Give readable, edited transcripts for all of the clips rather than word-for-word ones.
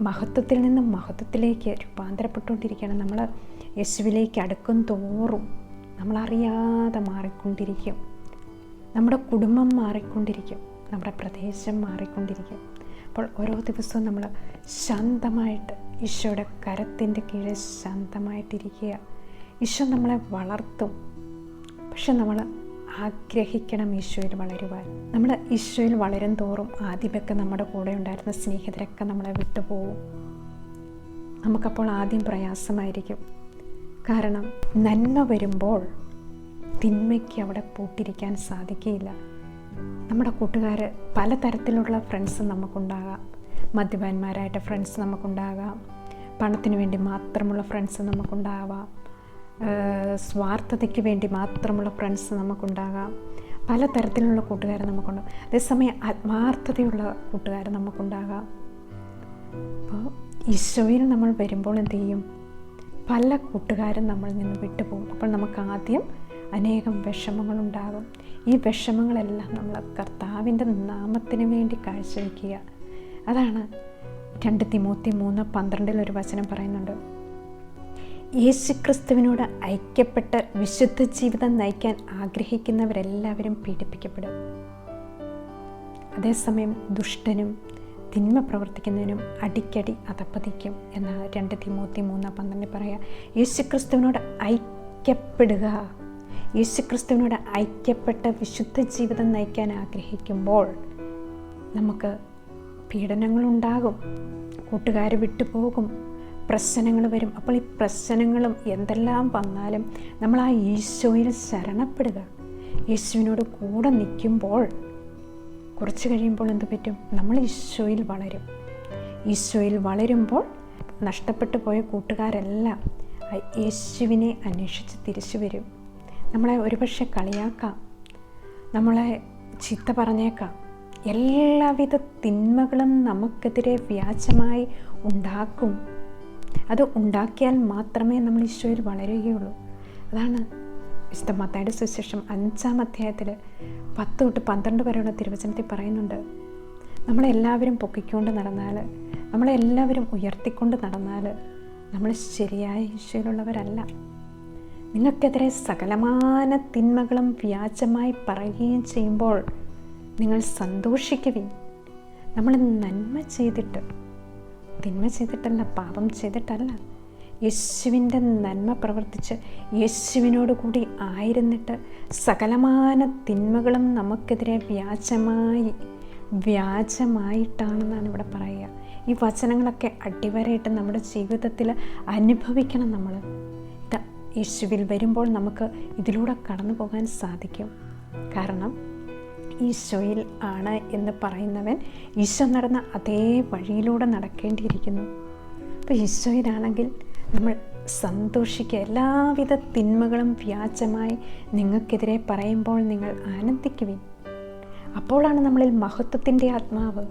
മഹത്വത്തിൽ നിന്നും മഹത്വത്തിലേക്ക് രൂപാന്തരപ്പെട്ടുകൊണ്ടിരിക്കുകയാണ്. നമ്മൾ യേശുവിലേക്ക് അടുക്കും തോറും നമ്മളറിയാതെ മാറിക്കൊണ്ടിരിക്കും. നമ്മുടെ കുടുംബം മാറിക്കൊണ്ടിരിക്കും, നമ്മുടെ പ്രദേശം മാറിക്കൊണ്ടിരിക്കും. അപ്പോൾ ഓരോ ദിവസവും നമ്മൾ ശാന്തമായിട്ട് ഈശോയുടെ കരത്തിൻ്റെ കീഴിൽ ശാന്തമായിട്ടിരിക്കുക. ഈശോ നമ്മളെ വളർത്തും. പക്ഷെ നമ്മൾ ആഗ്രഹിക്കണം ഈശോയിൽ വളരുവാൻ. നമ്മൾ ഈശോയിൽ വളരും തോറും ആദ്യമൊക്കെ നമ്മുടെ കൂടെ ഉണ്ടായിരുന്ന സ്നേഹിതരൊക്കെ നമ്മളെ വിട്ടുപോകും. നമുക്കപ്പോൾ ആദ്യം പ്രയാസമായിരിക്കും. കാരണം നന്മ വരുമ്പോൾ തിന്മയ്ക്ക് അവിടെ പൂട്ടിരിക്കാൻ സാധിക്കുകയില്ല. നമ്മുടെ കൂട്ടുകാർ പലതരത്തിലുള്ള ഫ്രണ്ട്സ് നമുക്കുണ്ടാകാം. മദ്യപാന്മാരായിട്ട് ഫ്രണ്ട്സ് നമുക്കുണ്ടാകാം, പണത്തിന് വേണ്ടി മാത്രമുള്ള ഫ്രണ്ട്സ് നമുക്കുണ്ടാകാം, സ്വാർത്ഥതയ്ക്ക് വേണ്ടി മാത്രമുള്ള ഫ്രണ്ട്സ് നമുക്കുണ്ടാകാം. പലതരത്തിലുള്ള കൂട്ടുകാർ നമുക്കുണ്ടാകും. അതേസമയം ആത്മാർത്ഥതയുള്ള കൂട്ടുകാർ നമുക്കുണ്ടാകാം. അപ്പോൾ ഈശോയിൽ നമ്മൾ വരുമ്പോൾ എന്ത് ചെയ്യും? പല കൂട്ടുകാരും നമ്മളിൽ നിന്ന് വിട്ടുപോകും. അപ്പോൾ നമുക്ക് ആദ്യം അനേകം വിഷമങ്ങളുണ്ടാകും. ഈ വിഷമങ്ങളെല്ലാം നമ്മൾ കർത്താവിൻ്റെ നാമത്തിന് വേണ്ടി കാഴ്ചവെക്കുക. അതാണ് 2 തിമോത്തി 3:12 ഒരു വചനം പറയുന്നുണ്ട്. യേശുക്രിസ്തുവിനോട് ഐക്യപ്പെട്ട് വിശുദ്ധ ജീവിതം നയിക്കാൻ ആഗ്രഹിക്കുന്നവരെല്ലാവരും പീഡിപ്പിക്കപ്പെടും. അതേസമയം ദുഷ്ടനും തിന്മ പ്രവർത്തിക്കുന്നതിനും അടിക്കടി അധപ്പതിക്കും എന്നാണ് 2 തിമോത്തി 3:12 പറയുക. യേശുക്രിസ്തുവിനോട് ഐക്യപ്പെടുക. യേശുക്രിസ്തുവിനോട് ഐക്യപ്പെട്ട് വിശുദ്ധ ജീവിതം നയിക്കാൻ ആഗ്രഹിക്കുമ്പോൾ നമുക്ക് പീഡനങ്ങളുണ്ടാകും, കൂട്ടുകാർ വിട്ടുപോകും, പ്രശ്നങ്ങൾ വരും. അപ്പോൾ ഈ പ്രശ്നങ്ങളും എന്തെല്ലാം വന്നാലും നമ്മൾ ആ ഈശോയിൽ ശരണപ്പെടുക. യേശുവിനോട് കൂടെ നിൽക്കുമ്പോൾ കുറച്ച് കഴിയുമ്പോൾ എന്ത് പറ്റും? നമ്മൾ ഈശോയിൽ വളരും. ഈശോയിൽ വളരുമ്പോൾ നഷ്ടപ്പെട്ടു പോയ കൂട്ടുകാരെല്ലാം യേശുവിനെ അന്വേഷിച്ച് തിരിച്ചു വരും. നമ്മളെ ഒരുപക്ഷെ കളിയാക്കാം, നമ്മളെ ചീത്ത പറഞ്ഞേക്കാം, എല്ലാവിധ തിന്മകളും നമുക്കെതിരെ വ്യാജമായി ഉണ്ടാക്കും. അത് ഉണ്ടാക്കിയാൽ മാത്രമേ നമ്മൾ ഈശോയിൽ വളരുകയുള്ളൂ. അതാണ് വിശുദ്ധ മത്തായിയുടെ സുവിശേഷം 5-ാം അധ്യായത്തിൽ 10-12 വരെയുള്ള തിരുവചനത്തിൽ പറയുന്നുണ്ട്. നമ്മളെല്ലാവരും പൊക്കിക്കൊണ്ട് നടന്നാൽ, നമ്മളെല്ലാവരും ഉയർത്തിക്കൊണ്ട് നടന്നാൽ നമ്മൾ ശരിയായ ഈശോയിലുള്ളവരല്ല. നിങ്ങൾക്കെതിരെ സകലമാന തിന്മകളും വ്യാജമായി പറയുകയും ചെയ്യുമ്പോൾ നിങ്ങൾ സന്തോഷിക്കുവിൻ. നമ്മൾ നന്മ ചെയ്തിട്ട്, തിന്മ ചെയ്തിട്ടല്ല, പാപം ചെയ്തിട്ടല്ല, യേശുവിൻ്റെ നന്മ പ്രവർത്തിച്ച് യേശുവിനോട് കൂടി ആയിരുന്നിട്ട് സകലമാന തിന്മകളും നമുക്കെതിരെ വ്യാജമായിട്ടാണെന്നാണ് ഇവിടെ പറയുക. ഈ വചനങ്ങളൊക്കെ അടിവരയിട്ട് നമ്മുടെ ജീവിതത്തിൽ അനുഭവിക്കണം. നമ്മൾ യേശുവിൽ വരുമ്പോൾ നമുക്ക് ഇതിലൂടെ കടന്നു പോകാൻ സാധിക്കും. കാരണം ഈശോയിൽ ആണ് എന്ന് പറയുന്നവൻ ഈശോ നടന്ന അതേ വഴിയിലൂടെ നടക്കേണ്ടിയിരിക്കുന്നു. അപ്പോൾ ഈശോയിലാണെങ്കിൽ നമ്മൾ സന്തോഷിക്കുക. എല്ലാവിധ തിന്മകളും വ്യാജമായി നിങ്ങൾക്കെതിരെ പറയുമ്പോൾ നിങ്ങൾ ആനന്ദിക്കുവിൻ. അപ്പോഴാണ് നമ്മളിൽ മഹത്വത്തിൻ്റെ ആത്മാവ്,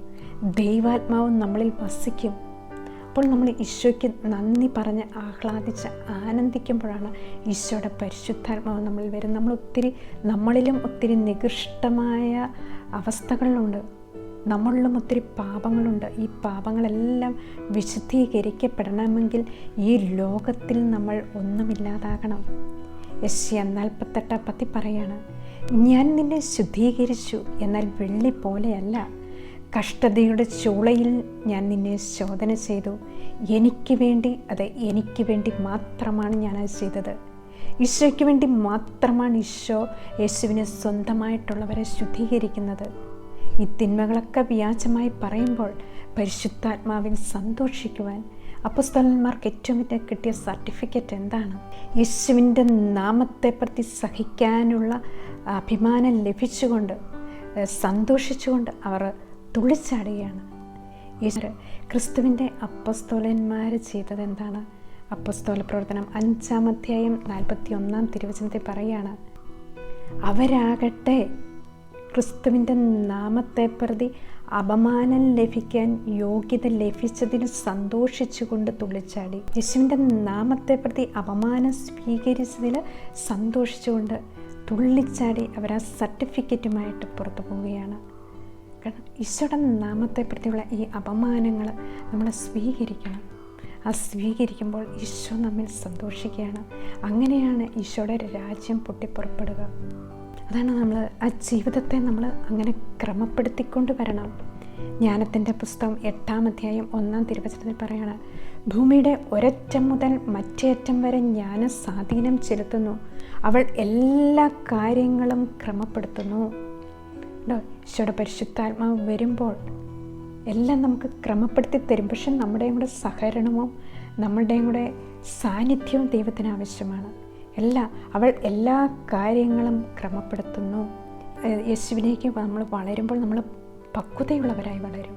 ദൈവാത്മാവും നമ്മളിൽ വസിക്കും. അപ്പോൾ നമ്മൾ ഈശോയ്ക്ക് നന്ദി പറഞ്ഞ് ആഹ്ലാദിച്ച് ആനന്ദിക്കുമ്പോഴാണ് ഈശോയുടെ പരിശുദ്ധാത്മാവ് നമ്മളിൽ വരും. നമ്മളിലും ഒത്തിരി നികൃഷ്ടമായ അവസ്ഥകളുണ്ട്, നമ്മളിലും ഒത്തിരി പാപങ്ങളുണ്ട്. ഈ പാപങ്ങളെല്ലാം വിശുദ്ധീകരിക്കപ്പെടണമെങ്കിൽ ഈ ലോകത്തിൽ നമ്മൾ ഒന്നുമില്ലാതാകണം. യെശയ്യാ 48:10 പറയാണ്, ഞാൻ നിന്നെ ശുദ്ധീകരിച്ചു, എന്നാൽ വെള്ളി പോലെയല്ല. കഷ്ടതയുടെ ചൂളയിൽ ഞാൻ നിന്നെ ശോധന ചെയ്തു. എനിക്ക് വേണ്ടി മാത്രമാണ് ഞാനത് ചെയ്തത്. ഈശോയ്ക്ക് വേണ്ടി മാത്രമാണ് ഈശോ യേശുവിനെ സ്വന്തമായിട്ടുള്ളവരെ ശുദ്ധീകരിക്കുന്നത്. ഈ തിന്മകളൊക്കെ വ്യാജമായി പറയുമ്പോൾ പരിശുദ്ധാത്മാവിൽ സന്തോഷിക്കുവാൻ അപ്പോസ്തലന്മാർക്ക് ഏറ്റവും വലിയ കിട്ടിയ സർട്ടിഫിക്കറ്റ് എന്താണ്? യേശുവിൻ്റെ നാമത്തെ പ്രതി സഹിക്കാനുള്ള അഭിമാനം ലഭിച്ചുകൊണ്ട് സന്തോഷിച്ചുകൊണ്ട് അവർ തുള്ളിച്ചാടുകയാണ്. ഈശോ ക്രിസ്തുവിൻ്റെ അപ്പോസ്തലന്മാർ ചെയ്തത് എന്താണ്? അപ്പോസ്തല പ്രവർത്തനം 5-ാം അധ്യായം 41-ാം തിരുവചനത്തിൽ പറയുകയാണ്, അവരാകട്ടെ ക്രിസ്തുവിൻ്റെ നാമത്തെ പ്രതി അപമാനം ലഭിക്കാൻ യോഗ്യത ലഭിച്ചതിൽ സന്തോഷിച്ചുകൊണ്ട് തുള്ളിച്ചാടി. യേശുവിൻ്റെ നാമത്തെ പ്രതി അപമാനം സ്വീകരിച്ചതിൽ സന്തോഷിച്ചുകൊണ്ട് തുള്ളിച്ചാടി അവർ ആ സർട്ടിഫിക്കറ്റുമായിട്ട് പുറത്തു പോവുകയാണ്. കാരണം ഈശോയുടെ നാമത്തെ പ്രതിയുള്ള ഈ അപമാനങ്ങൾ നമ്മൾ സ്വീകരിക്കണം. ആ സ്വീകരിക്കുമ്പോൾ ഈശോ നമ്മിൽ സന്തോഷിക്കുകയാണ്. അങ്ങനെയാണ് ഈശോയുടെ രാജ്യം പൊട്ടിപ്പുറപ്പെടുക. അതാണ് നമ്മൾ ആ ജീവിതത്തെ നമ്മൾ അങ്ങനെ ക്രമപ്പെടുത്തിക്കൊണ്ട് വരണം. ജ്ഞാനത്തിൻ്റെ പുസ്തകം 8-ാം അധ്യായം 1-ാം തിരുവചനത്തിൽ പറയാണ്, ഭൂമിയുടെ ഒരറ്റം മുതൽ മറ്റേ അറ്റം വരെ ജ്ഞാനം സ്വാധീനം ചെലുത്തുന്നു, അവൾ എല്ലാ കാര്യങ്ങളും ക്രമപ്പെടുത്തുന്നു. ഈശോയുടെ പരിശുദ്ധാത്മാവ് വരുമ്പോൾ എല്ലാം നമുക്ക് ക്രമപ്പെടുത്തി തരും. പക്ഷെ നമ്മുടെയും കൂടെ സഹകരണവും നമ്മളുടെയും കൂടെ സാന്നിധ്യവും ദൈവത്തിന് ആവശ്യമാണ്. അവൾ എല്ലാ കാര്യങ്ങളും ക്രമപ്പെടുത്തുന്നു. യേശുവിലേക്ക് നമ്മൾ വളരുമ്പോൾ നമ്മൾ പക്വതയുള്ളവരായി വളരും,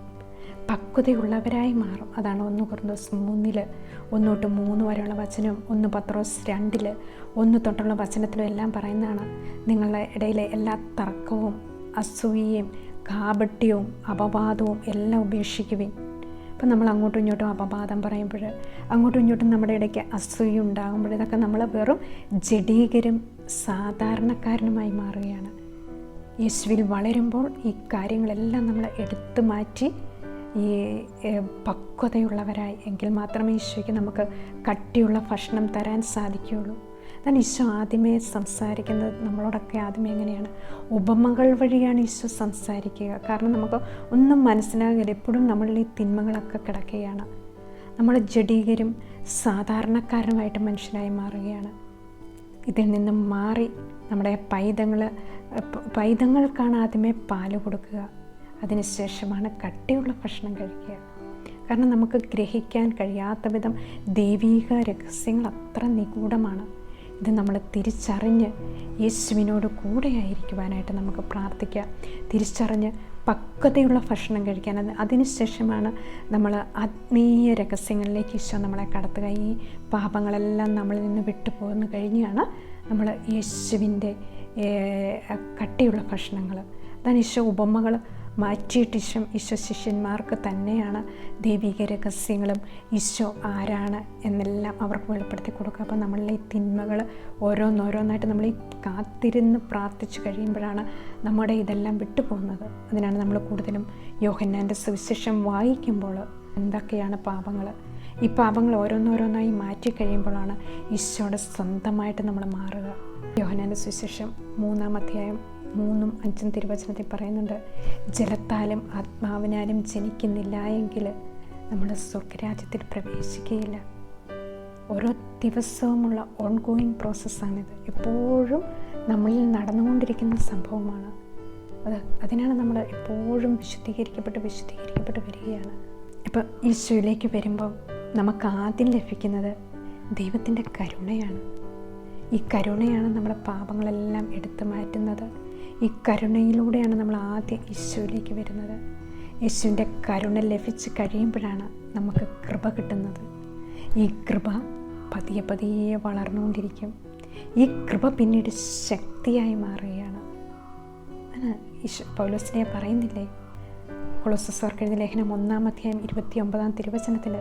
പക്വതയുള്ളവരായി മാറും. അതാണ് 1 കൊരിന്തോസ് 3 1-3 വരെയുള്ള വചനം, 1 പത്രോസ് 2 1 തൊട്ടുള്ള വചനത്തിലും എല്ലാം പറയുന്നതാണ്, നിങ്ങളുടെ ഇടയിലെ എല്ലാ തർക്കവും അസൂയയും കാപട്യവും അപവാദവും എല്ലാം ഉപേക്ഷിക്കുവിൻ. അപ്പം നമ്മൾ അങ്ങോട്ടും ഇങ്ങോട്ടും അപവാദം പറയുമ്പോൾ, അങ്ങോട്ടും ഇങ്ങോട്ടും നമ്മുടെ ഇടയ്ക്ക് അസൂയ ഉണ്ടാകുമ്പോൾ, ഇതൊക്കെ നമ്മൾ വെറും ജഡീകരും സാധാരണക്കാരനുമായി മാറുകയാണ്. യേശുവിൽ വളരുമ്പോൾ ഈ കാര്യങ്ങളെല്ലാം നമ്മൾ എടുത്തു മാറ്റി ഈ പക്വതയുള്ളവരായി, എങ്കിൽ മാത്രമേ ഈശോയ്ക്ക് നമുക്ക് കട്ടിയുള്ള ഭക്ഷണം തരാൻ സാധിക്കുകയുള്ളൂ. അതാണ് ഈശോ ആദ്യമേ സംസാരിക്കുന്നത് നമ്മളോടൊക്കെ. ആദ്യമേ എങ്ങനെയാണ്? ഉപമകൾ വഴിയാണ് ഈശോ സംസാരിക്കുക. കാരണം നമുക്ക് ഒന്നും മനസ്സിലാകില്ല, എപ്പോഴും നമ്മളിൽ ഈ തിന്മകളൊക്കെ കിടക്കുകയാണ്. നമ്മൾ ജഡീകരും സാധാരണക്കാരുമായിട്ട് മനുഷ്യരായി മാറുകയാണ്. ഇതിൽ നിന്നും മാറി നമ്മുടെ പൈതങ്ങൾക്കാണ് ആദ്യമേ പാല് കൊടുക്കുക, അതിനുശേഷമാണ് കട്ടിയുള്ള ഭക്ഷണം കഴിക്കുക. കാരണം നമുക്ക് ഗ്രഹിക്കാൻ കഴിയാത്ത വിധം ദൈവീക രഹസ്യങ്ങൾ അത്ര നിഗൂഢമാണ്. ഇത് നമ്മൾ തിരിച്ചറിഞ്ഞ് യേശുവിനോട് കൂടെയായിരിക്കുവാനായിട്ട് നമുക്ക് പ്രാർത്ഥിക്കാം. തിരിച്ചറിഞ്ഞ് പക്വതയുള്ള ഭക്ഷണം കഴിക്കാൻ, അതിനുശേഷമാണ് നമ്മൾ ആത്മീയ രഹസ്യങ്ങളിലേക്ക് ഈശോ നമ്മളെ കടത്തുക. ഈ പാപങ്ങളെല്ലാം നമ്മളിൽ നിന്ന് വിട്ടുപോകുന്നു കഴിഞ്ഞാണ് നമ്മൾ യേശുവിൻ്റെ കട്ടിയുള്ള ഭക്ഷണങ്ങൾ. അതാണ് ഈശോ ഉപമകൾ മാറ്റിയിട്ട് ഈശോ ശിഷ്യന്മാർക്ക് തന്നെയാണ് ദൈവിക രഹസ്യങ്ങളും ഈശോ ആരാണ് എന്നെല്ലാം അവർക്ക് വെളിപ്പെടുത്തി കൊടുക്കുക. അപ്പോൾ നമ്മളിലെ ഈ തിന്മകൾ ഓരോന്നോരോന്നായിട്ട് നമ്മൾ ഈ കാത്തിരുന്ന് പ്രാർത്ഥിച്ചു കഴിയുമ്പോഴാണ് നമ്മുടെ ഇതെല്ലാം വിട്ടുപോകുന്നത്. അതിനാണ് നമ്മൾ കൂടുതലും യോഹന്നാൻ്റെ സുവിശേഷം വായിക്കുമ്പോൾ എന്തൊക്കെയാണ് പാപങ്ങൾ, ഈ പാപങ്ങൾ ഓരോന്നോരോന്നായി മാറ്റി കഴിയുമ്പോഴാണ് ഈശോയുടെ സ്വന്തമായിട്ട് നമ്മൾ മാറുക. യോഹന്നാൻ്റെ സുവിശേഷം 3-ാം അധ്യായം 3-5 തിരുവചനത്തിൽ പറയുന്നുണ്ട്, ജലത്താലും ആത്മാവിനാലും ജനിക്കുന്നില്ല എങ്കിൽ നമ്മൾ സ്വർഗരാജ്യത്തിൽ പ്രവേശിക്കുകയില്ല. ഓരോ ദിവസവുമുള്ള ഓൺഗോയിങ് പ്രോസസ്സാണിത്. എപ്പോഴും നമ്മളിൽ നടന്നുകൊണ്ടിരിക്കുന്ന സംഭവമാണ്. അതിനാണ് നമ്മൾ എപ്പോഴും വിശുദ്ധീകരിക്കപ്പെട്ട് വരികയാണ്. ഇപ്പം ഈശോയിലേക്ക് വരുമ്പോൾ നമുക്ക് ആദ്യം ലഭിക്കുന്നത് ദൈവത്തിൻ്റെ കരുണയാണ്. ഈ കരുണയാണ് നമ്മുടെ പാപങ്ങളെല്ലാം എടുത്തു മാറ്റുന്നത്. ഈ കരുണയിലൂടെയാണ് നമ്മൾ ആദ്യം ഈശോയിലേക്ക് വരുന്നത്. യേശുവിൻ്റെ കരുണ ലഭിച്ച് കഴിയുമ്പോഴാണ് നമുക്ക് കൃപ കിട്ടുന്നത്. ഈ കൃപ പതിയെ വളർന്നുകൊണ്ടിരിക്കും. ഈ കൃപ പിന്നീട് ശക്തിയായി മാറുകയാണ്. പൗലോസിനെ പറയുന്നില്ലേ, കൊളോസ്യർക്ക് എഴുതിയ ലേഖനം 1-ാം അധ്യായം 29-ാം തിരുവചനത്തിൽ,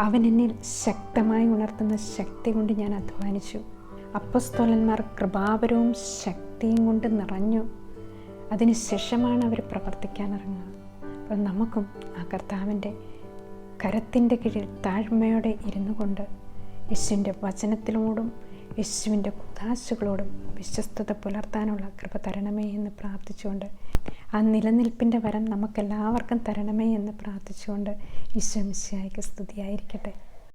അവൻ എന്നിൽ ശക്തമായി ഉണർത്തുന്ന ശക്തി കൊണ്ട് ഞാൻ അധ്വാനിച്ചു. അപ്പോസ്തലന്മാർ കൃപാവരവും ശക്തിയും കൊണ്ട് നിറഞ്ഞു. അതിനുശേഷമാണ് അവർ പ്രവർത്തിക്കാനിറങ്ങുക. അപ്പോൾ നമുക്കും ആ കർത്താവിൻ്റെ കരത്തിൻ്റെ കീഴിൽ താഴ്മയോടെ ഇരുന്നു കൊണ്ട് യേശുവിൻ്റെ വചനത്തിനോടും യേശുവിൻ്റെ കുദാശകളോടും വിശ്വസ്തത പുലർത്താനുള്ള കൃപ തരണമേ എന്ന് പ്രാർത്ഥിച്ചുകൊണ്ട്, ആ നിലനിൽപ്പിൻ്റെ വരം നമുക്കെല്ലാവർക്കും തരണമേ എന്ന് പ്രാർത്ഥിച്ചുകൊണ്ട് ഈശോ മിശിഹായ്ക്ക് സ്തുതിയായിരിക്കട്ടെ.